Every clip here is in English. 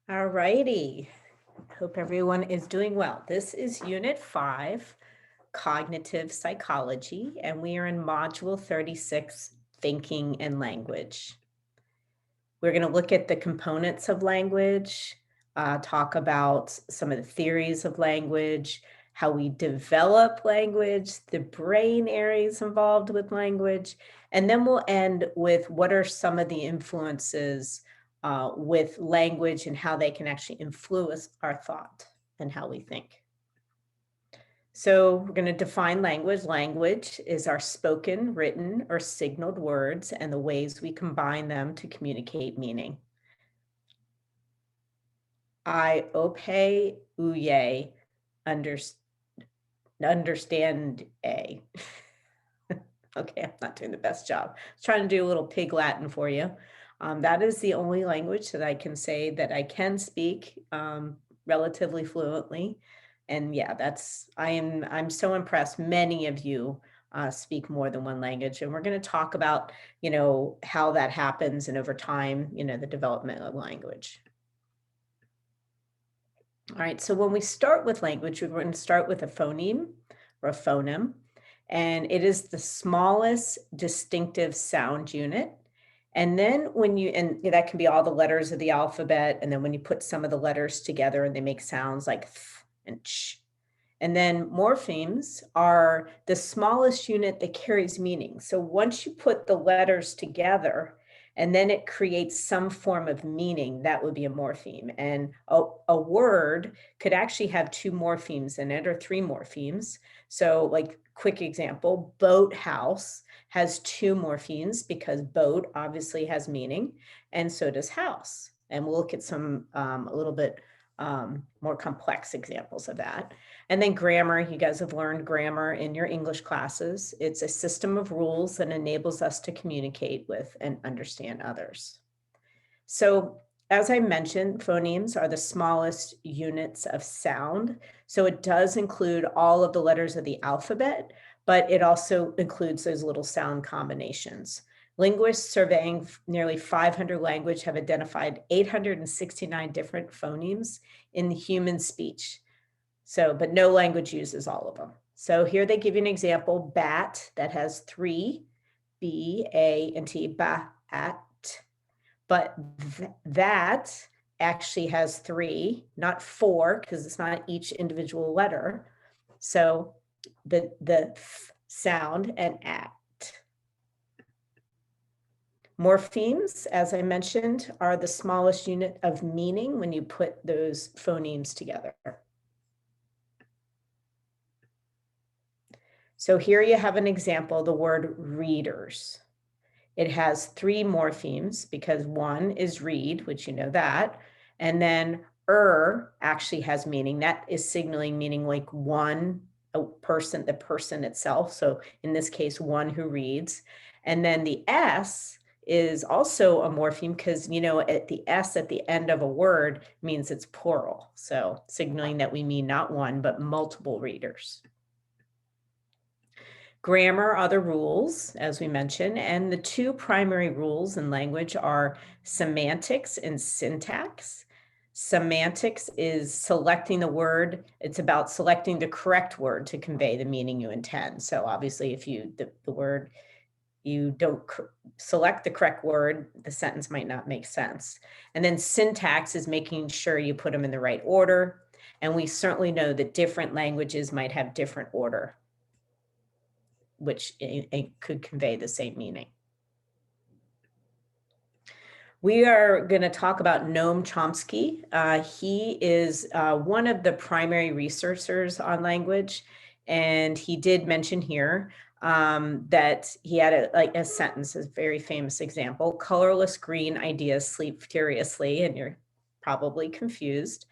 All righty. Hope everyone is doing well. This is Unit 5, Cognitive Psychology, and we are in Module 36, Thinking and Language. We're going to look at the components of language, talk about some of the theories of language, how we develop language, the brain areas involved with language, and then we'll end with what are some of the influences with language and how they can actually influence our thought and how we think. So we're going to define language. Language is our spoken, written, or signaled words and the ways we combine them to communicate meaning. I ope uye understand a. Okay, I'm not doing the best job. I was trying to do a little pig Latin for you. That is the only language that I can say that I can speak relatively fluently. And yeah, I'm so impressed. Many of you speak more than one language, and we're going to talk about, how that happens and over time, the development of language. All right, so when we start with language, we're going to start with a phoneme or a phoneme, and it is the smallest distinctive sound unit. And then and that can be all the letters of the alphabet, and then when you put some of the letters together and they make sounds like th and ch. And then morphemes are the smallest unit that carries meaning. So once you put the letters together, and then it creates some form of meaning, that would be a morpheme. And a word could actually have two morphemes in it or three morphemes. So like quick example, boathouse has two morphemes because boat obviously has meaning, and so does house. And we'll look at some a little bit more complex examples of that. And then grammar, you guys have learned grammar in your English classes. It's a system of rules that enables us to communicate with and understand others. So as I mentioned, phonemes are the smallest units of sound. So it does include all of the letters of the alphabet, but it also includes those little sound combinations. Linguists surveying nearly 500 languages have identified 869 different phonemes in human speech. So, but no language uses all of them. So here they give you an example, bat, that has three, B, A, and T, bat. But that actually has three, not four, because it's not each individual letter. So the sound and at. Morphemes, as I mentioned, are the smallest unit of meaning when you put those phonemes together. So here you have an example, the word readers. It has three morphemes because one is read, which you know that, and then actually has meaning. That is signaling meaning like one, a person, the person itself. So in this case, one who reads. And then the S is also a morpheme because, at the S at the end of a word means it's plural. So signaling that we mean not one, but multiple readers. Grammar are the rules, as we mentioned, and the two primary rules in language are semantics and syntax. Semantics is selecting the word. It's about selecting the correct word to convey the meaning you intend. So obviously, if the word, you don't select the correct word, the sentence might not make sense. And then syntax is making sure you put them in the right order. And we certainly know that different languages might have different order, which it could convey the same meaning. We are going to talk about Noam Chomsky. He is one of the primary researchers on language, and he did mention here that he had a sentence, a very famous example: colorless green ideas sleep furiously, and you're probably confused.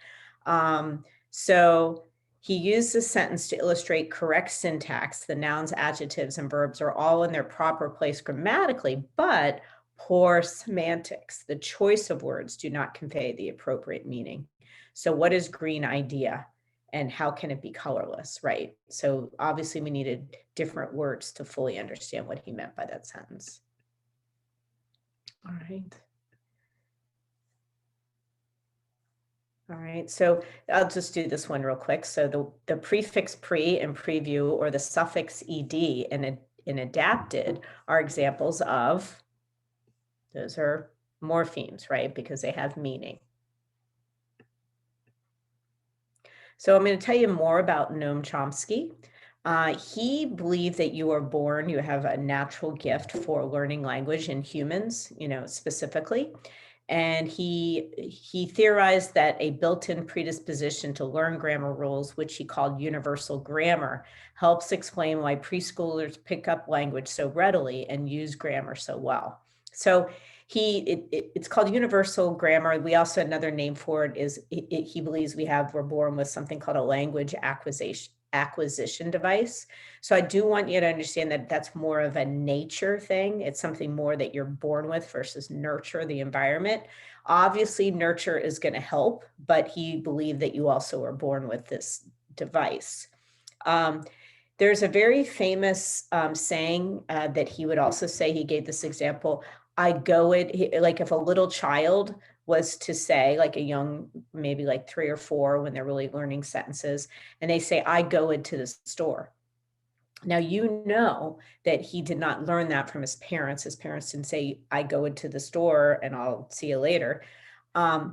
So he used this sentence to illustrate correct syntax. The nouns, adjectives, and verbs are all in their proper place grammatically, but poor semantics. The choice of words do not convey the appropriate meaning. So what is green idea and how can it be colorless, right? So obviously we needed different words to fully understand what he meant by that sentence. All right. All right, so I'll just do this one real quick. So the prefix pre and preview, or the suffix ed in adapted, are examples of, those are morphemes, right? Because they have meaning. So I'm going to tell you more about Noam Chomsky. He believed that you are born, you have a natural gift for learning language in humans, specifically. And he theorized that a built-in predisposition to learn grammar rules, which he called universal grammar, helps explain why preschoolers pick up language so readily and use grammar so well. So it's called universal grammar. We also, another name for it is, he believes we're born with something called a language acquisition device. So I do want you to understand that that's more of a nature thing. It's something more that you're born with versus nurture, the environment. Obviously, nurture is going to help, but he believed that you also are born with this device. There's a very famous saying that he would also say, he gave this example, I go it, like if a little child was to say, like a young, maybe like 3 or 4, when they're really learning sentences, and they say, I go into the store. Now, you know that he did not learn that from his parents. His parents didn't say, I go into the store and I'll see you later.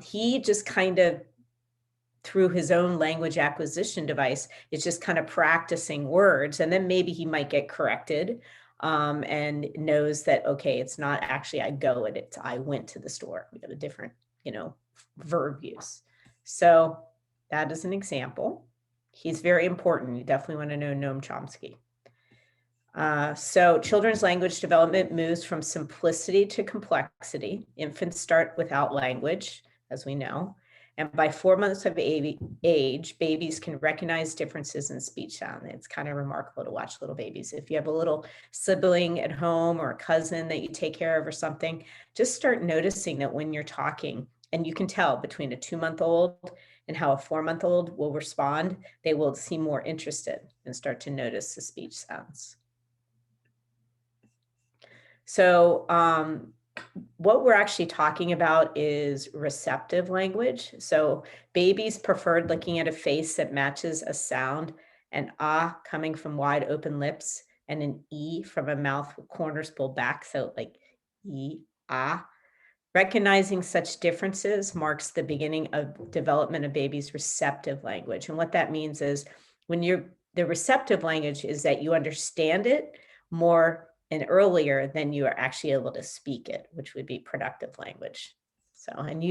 He just kind of, through his own language acquisition device, is just kind of practicing words. And then maybe he might get corrected and knows that, okay, it's not actually I go, it's I went to the store. We have a different, verb use. So that is an example. He's very important. You definitely want to know Noam Chomsky. So children's language development moves from simplicity to complexity. Infants start without language, as we know. And by 4 months of age, babies can recognize differences in speech sound. It's kind of remarkable to watch little babies. If you have a little sibling at home or a cousin that you take care of or something, just start noticing that when you're talking, and you can tell between a 2-month-old and how a 4-month-old will respond, they will seem more interested and start to notice the speech sounds. So what we're actually talking about is receptive language. So babies preferred looking at a face that matches a sound, an ah coming from wide open lips, and an e from a mouth with corners pulled back. So like e, ah. Recognizing such differences marks the beginning of development of baby's receptive language. And what that means is, the receptive language is that you understand it more and earlier than you are actually able to speak it, which would be productive language. So, and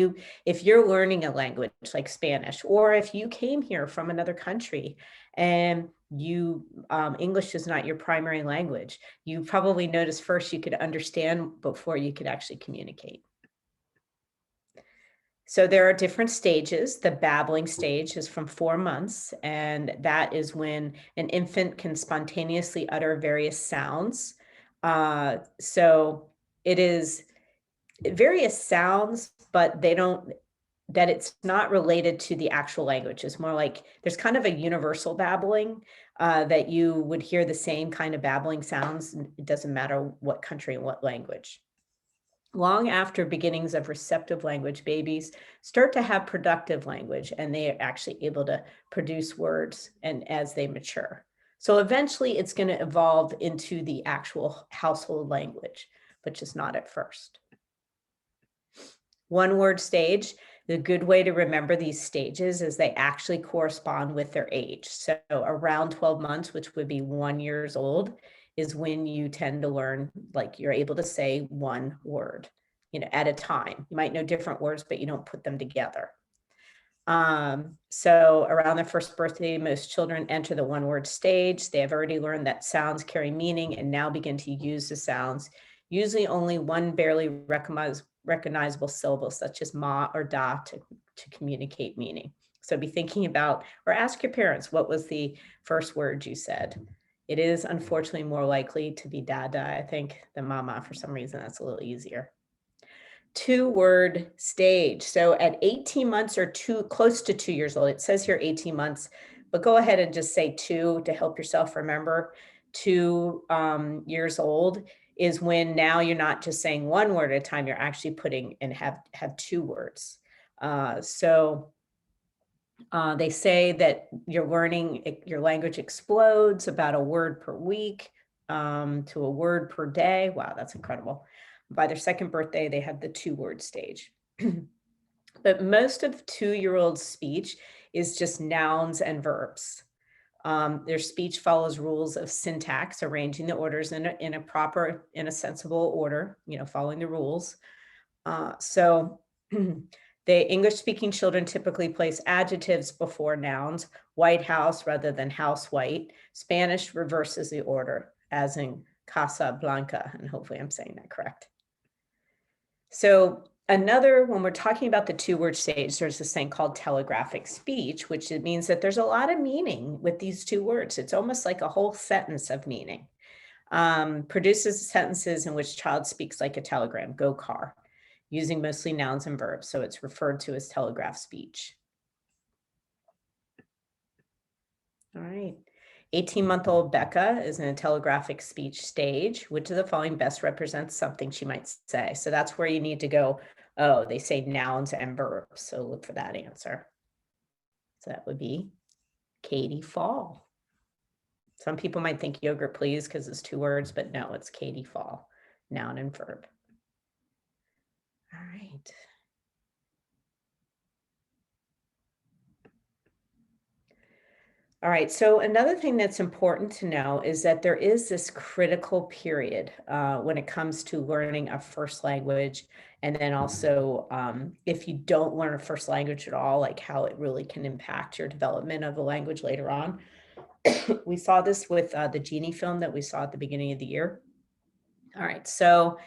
if you're learning a language like Spanish, or if you came here from another country and English is not your primary language, you probably noticed first you could understand before you could actually communicate. So there are different stages. The babbling stage is from 4 months, and that is when an infant can spontaneously utter various sounds. So it is various sounds, but that it's not related to the actual language. It's more like there's kind of a universal babbling that you would hear the same kind of babbling sounds. It doesn't matter what country and what language. Long after beginnings of receptive language, babies start to have productive language, and they are actually able to produce words and as they mature. So eventually it's going to evolve into the actual household language, but just not at first. One word stage, the good way to remember these stages is they actually correspond with their age. So around 12 months, which would be 1 year old, is when you tend to learn, like you're able to say one word, at a time. You might know different words, but you don't put them together. So around their first birthday, most children enter the one word stage. They have already learned that sounds carry meaning and now begin to use the sounds, usually only one barely recognizable syllable, such as ma or da, to communicate meaning. So be thinking about, or ask your parents, what was the first word you said? It is unfortunately more likely to be dada, I think, than mama. For some reason, that's a little easier. 2-word stage. So at 18 months or close to 2 years old, it says here 18 months, but go ahead and just say 2 to help yourself remember. 2 years old is when now you're not just saying one word at a time, you're actually putting and have 2 words. So They say that your language explodes about a word per week to a word per day. Wow, that's incredible. By their second birthday, they had the 2-word stage. But most of 2-year-old speech is just nouns and verbs. Their speech follows rules of syntax, arranging the orders in a sensible order, following the rules. So the English-speaking children typically place adjectives before nouns, White House rather than house white. Spanish reverses the order, as in Casa Blanca, and hopefully I'm saying that correct. So when we're talking about the 2-word stage, there's this thing called telegraphic speech, which it means that there's a lot of meaning with these 2 words. It's almost like a whole sentence of meaning. Produces sentences in which child speaks like a telegram, go car, using mostly nouns and verbs. So it's referred to as telegraph speech. All right. 18-month-old Becca is in a telegraphic speech stage. Which of the following best represents something she might say? So that's where you need to go. Oh, they say nouns and verbs. So look for that answer. So that would be Katie Fall. Some people might think yogurt please because it's 2 words, but no, it's Katie Fall, noun and verb. All right. All right, so another thing that's important to know is that there is this critical period when it comes to learning a first language. And then also, if you don't learn a first language at all, like how it really can impact your development of a language later on. We saw this with the Genie film that we saw at the beginning of the year. All right, so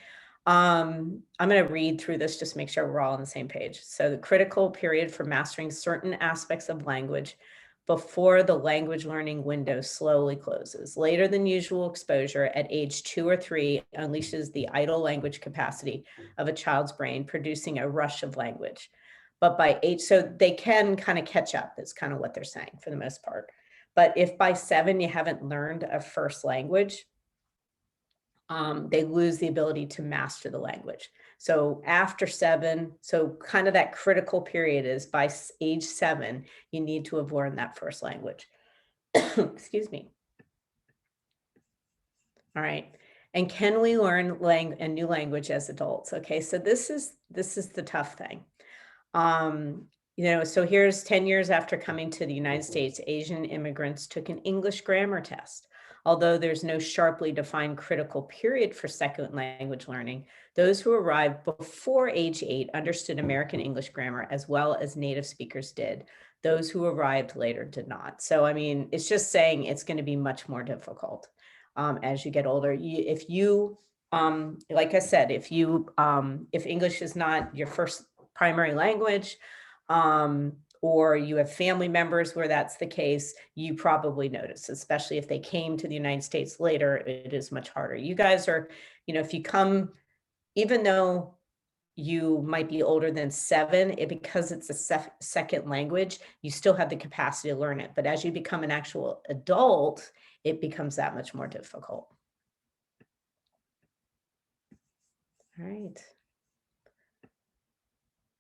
I'm going to read through this just to make sure we're all on the same page. So the critical period for mastering certain aspects of language before the language learning window slowly closes. Later than usual exposure at age 2 or 3 unleashes the idle language capacity of a child's brain, producing a rush of language. But by age, so they can kind of catch up, is kind of what they're saying for the most part. But if by 7 you haven't learned a first language, they lose the ability to master the language. So after 7, so kind of that critical period is by age 7, you need to have learned that first language. Excuse me. All right. And can we learn a new language as adults? Okay, so this is the tough thing. So here's 10 years after coming to the United States, Asian immigrants took an English grammar test. Although there's no sharply defined critical period for second language learning, those who arrived before age 8 understood American English grammar as well as native speakers did. Those who arrived later did not. So, I mean, it's just saying it's going to be much more difficult as you get older. Like I said, if English is not your first primary language, or you have family members where that's the case, you probably notice, especially if they came to the United States later, it is much harder. You guys are, if you come, even though you might be older than 7, because it's a second language, you still have the capacity to learn it. But as you become an actual adult, it becomes that much more difficult. All right.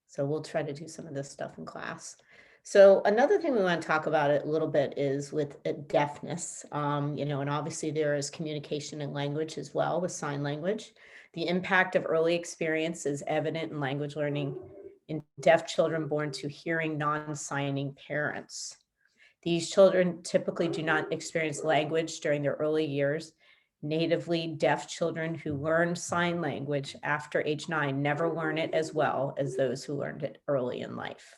So we'll try to do some of this stuff in class. So another thing we want to talk about a little bit is with deafness, and obviously there is communication and language as well with sign language. The impact of early experience is evident in language learning in deaf children born to hearing non-signing parents. These children typically do not experience language during their early years. Natively deaf children who learn sign language after age 9 never learn it as well as those who learned it early in life.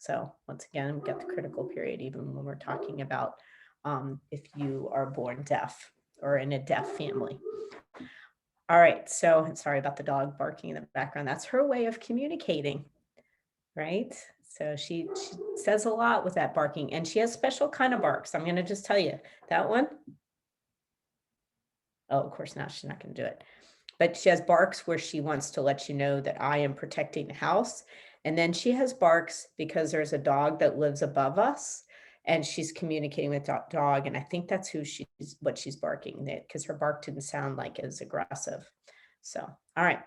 So once again, we've got the critical period, even when we're talking about if you are born deaf or in a deaf family. All right, so sorry about the dog barking in the background. That's her way of communicating, right? So she says a lot with that barking, and she has special kind of barks. I'm going to just tell you that one. Oh, of course, now she's not going to do it. But she has barks where she wants to let you know that I am protecting the house. And then she has barks because there's a dog that lives above us and she's communicating with that dog. And I think that's what she's barking, because her bark didn't sound like as aggressive. So, all right.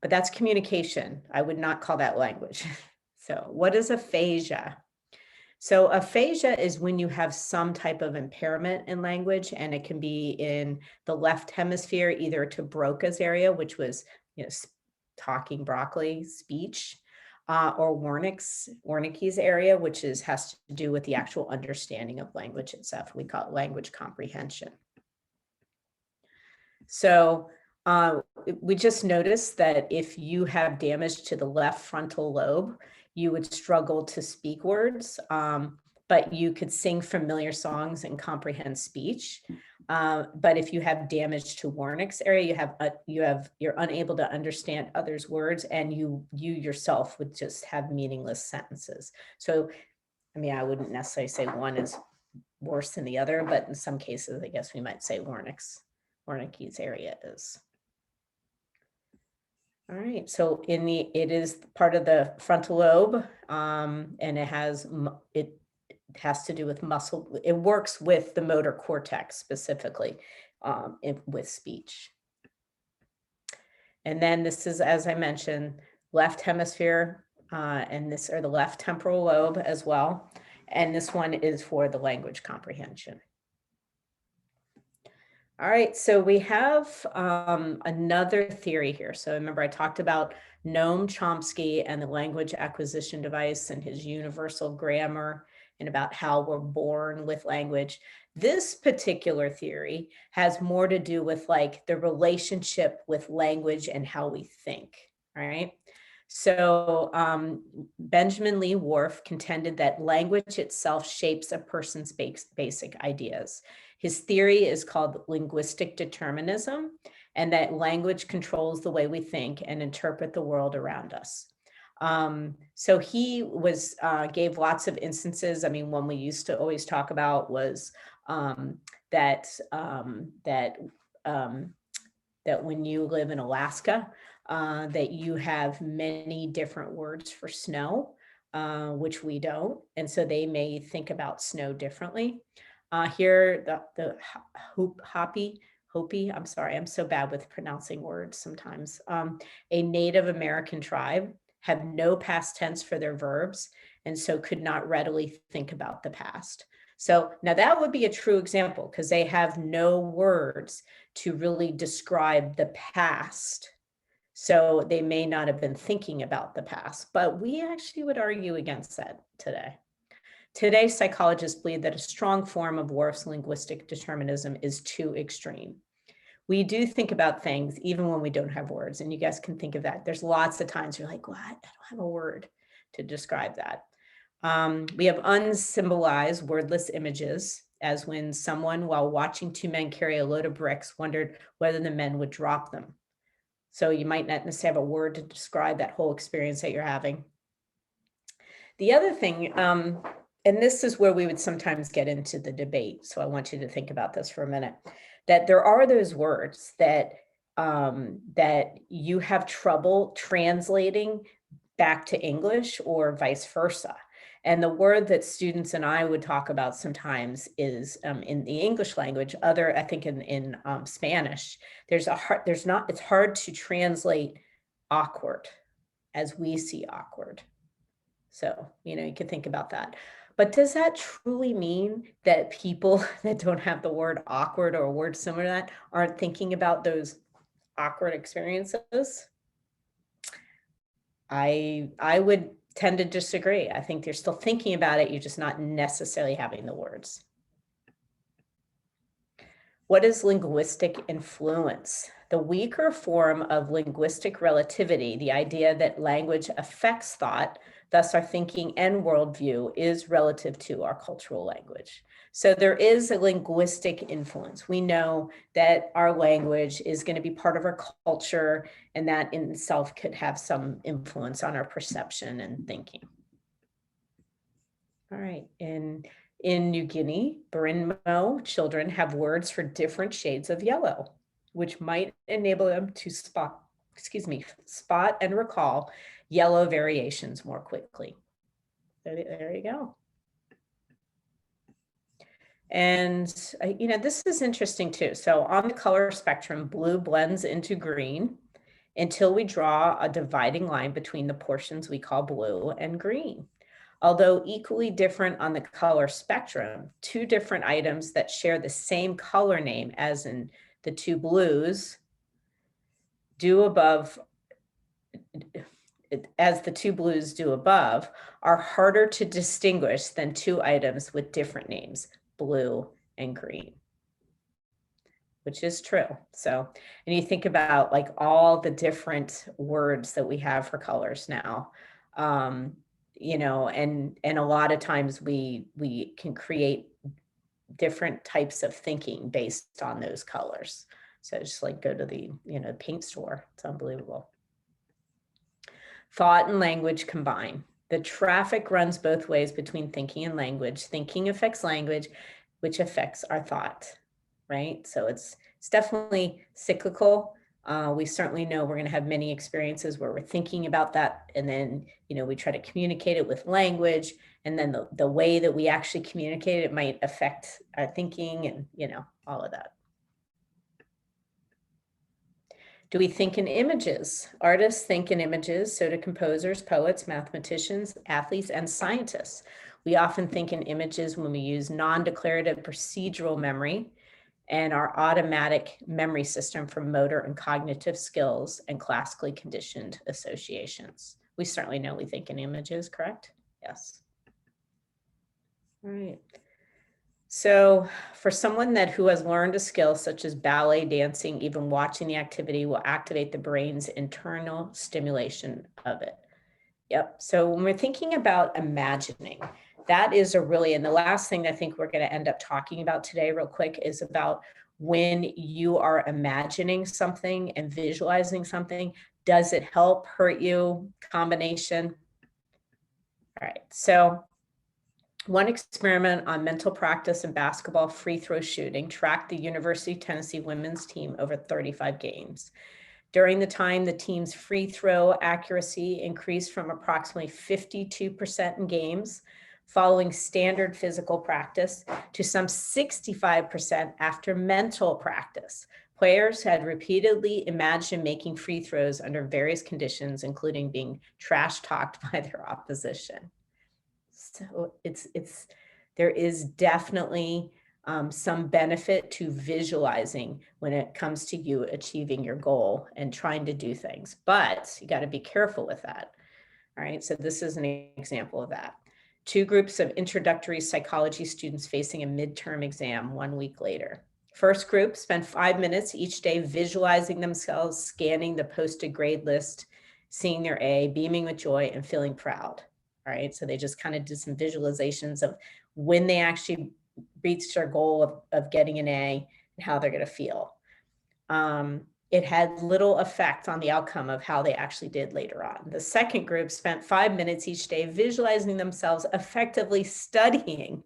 But that's communication. I would not call that language. So what is aphasia? So aphasia is when you have some type of impairment in language, and it can be in the left hemisphere, either to Broca's area, which was, talking broccoli, speech, or Wernicke's area, which has to do with the actual understanding of language itself. We call it language comprehension. So we just noticed that if you have damage to the left frontal lobe, you would struggle to speak words, but you could sing familiar songs and comprehend speech. But if you have damage to Wernicke's area, you're unable to understand others' words, and you yourself would just have meaningless sentences. So, I mean, I wouldn't necessarily say one is worse than the other, but in some cases, I guess we might say Wernicke's area is. All right, so it is part of the frontal lobe, and it has to do with muscle. It works with the motor cortex specifically, with speech. And then this is, as I mentioned, left hemisphere, and this are the left temporal lobe as well. And this one is for the language comprehension. All right, so we have another theory here. So remember, I talked about Noam Chomsky and the language acquisition device and his universal grammar, and about how we're born with language. This particular theory has more to do with like the relationship with language and how we think, right? So Benjamin Lee Whorf contended that language itself shapes a person's basic ideas. His theory is called linguistic determinism, and that language controls the way we think and interpret the world around us. So he gave lots of instances. I mean, one we used to always talk about was that when you live in Alaska, that you have many different words for snow, which we don't. And so they may think about snow differently. Here, the Hopi, I'm sorry, I'm so bad with pronouncing words sometimes. A Native American tribe have no past tense for their verbs, and so could not readily think about the past. So now that would be a true example, because they have no words to really describe the past. So they may not have been thinking about the past, but we actually would argue against that today. Today, psychologists believe that a strong form of Whorf's linguistic determinism is too extreme. We do think about things even when we don't have words, and you guys can think of that. There's lots of times you're like, what? I don't have a word to describe that. We have unsymbolized wordless images, as when someone, while watching two men carry a load of bricks, wondered whether the men would drop them. So you might not necessarily have a word to describe that whole experience that you're having. The other thing, and this is where we would sometimes get into the debate, so I want you to think about this for a minute, that there are those words that you have trouble translating back to English or vice versa. And the word that students and I would talk about sometimes is in the English language, I think in Spanish, it's hard to translate awkward as we see awkward. So, you can think about that. But does that truly mean that people that don't have the word awkward or a word similar to that aren't thinking about those awkward experiences? I would tend to disagree. I think they're still thinking about it. You're just not necessarily having the words. What is linguistic influence? The weaker form of linguistic relativity, the idea that language affects thought, thus our thinking and worldview, is relative to our cultural language. So there is a linguistic influence. We know that our language is going to be part of our culture, and that in itself could have some influence on our perception and thinking. All right, in New Guinea, Berimo children have words for different shades of yellow, which might enable them to spot and recall yellow variations more quickly. There you go. And, this is interesting too. So on the color spectrum, blue blends into green until we draw a dividing line between the portions we call blue and green. Although equally different on the color spectrum, two different items that share the same color name, as in the two blues, do above, as the two blues do above, are harder to distinguish than two items with different names, blue and green, which is true. So, and you think about like all the different words that we have for colors now, you know, and a lot of times we can create different types of thinking based on those colors. So just like go to the, you know, paint store. It's unbelievable. Thought and language combine. The traffic runs both ways between thinking and language. Thinking affects language, which affects our thought, right? So it's definitely cyclical. We certainly know we're going to have many experiences where we're thinking about that, and then, you know, we try to communicate it with language, and then the way that we actually communicate it might affect our thinking, and, you know, all of that. Do we think in images? Artists think in images, so do composers, poets, mathematicians, athletes, and scientists. We often think in images when we use non-declarative procedural memory and our automatic memory system for motor and cognitive skills and classically conditioned associations. We certainly know we think in images, correct? Yes. All right. So for someone who has learned a skill such as ballet, dancing, even watching the activity will activate the brain's internal stimulation of it. Yep. So when we're thinking about imagining, that is a really, and the last thing I think we're going to end up talking about today real quick is about when you are imagining something and visualizing something, does it help, hurt you, combination? All right. So one experiment on mental practice and basketball free throw shooting tracked the University of Tennessee women's team over 35 games. During the time, the team's free throw accuracy increased from approximately 52% in games following standard physical practice to some 65% after mental practice. Players had repeatedly imagined making free throws under various conditions, including being trash talked by their opposition. So there is definitely some benefit to visualizing when it comes to you achieving your goal and trying to do things, but you got to be careful with that. All right, so this is an example of that. Two groups of introductory psychology students facing a midterm exam 1 week later. First group spent 5 minutes each day visualizing themselves, scanning the posted grade list, seeing their A, beaming with joy, and feeling proud. All right, so they just kind of did some visualizations of when they actually reached their goal of getting an A and how they're going to feel. It had little effect on the outcome of how they actually did later on. The second group spent 5 minutes each day visualizing themselves effectively studying,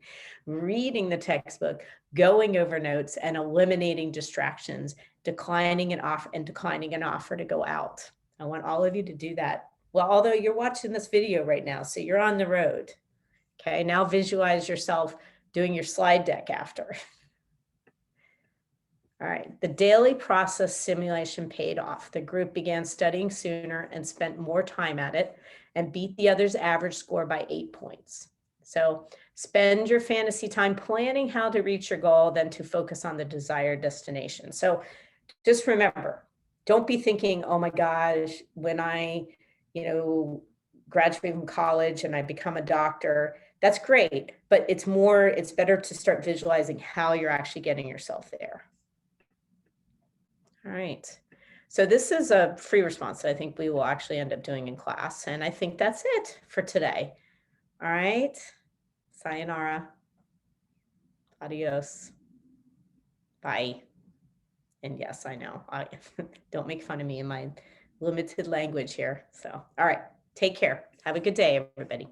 reading the textbook, going over notes, and eliminating distractions, declining an offer to go out. I want all of you to do that. Well, although you're watching this video right now, so you're on the road. Okay, now visualize yourself doing your slide deck after. All right, the daily process simulation paid off. The group began studying sooner and spent more time at it and beat the other's average score by 8 points. So spend your fantasy time planning how to reach your goal than to focus on the desired destination. So just remember, don't be thinking, oh my gosh, when I, you know, graduate from college and I become a doctor, that's great, but it's better to start visualizing how you're actually getting yourself there. All right. So this is a free response that I think we will actually end up doing in class. And I think that's it for today. All right. Sayonara. Adios. Bye. And yes, I know. Don't make fun of me in my limited language here. So, all right. Take care. Have a good day, everybody.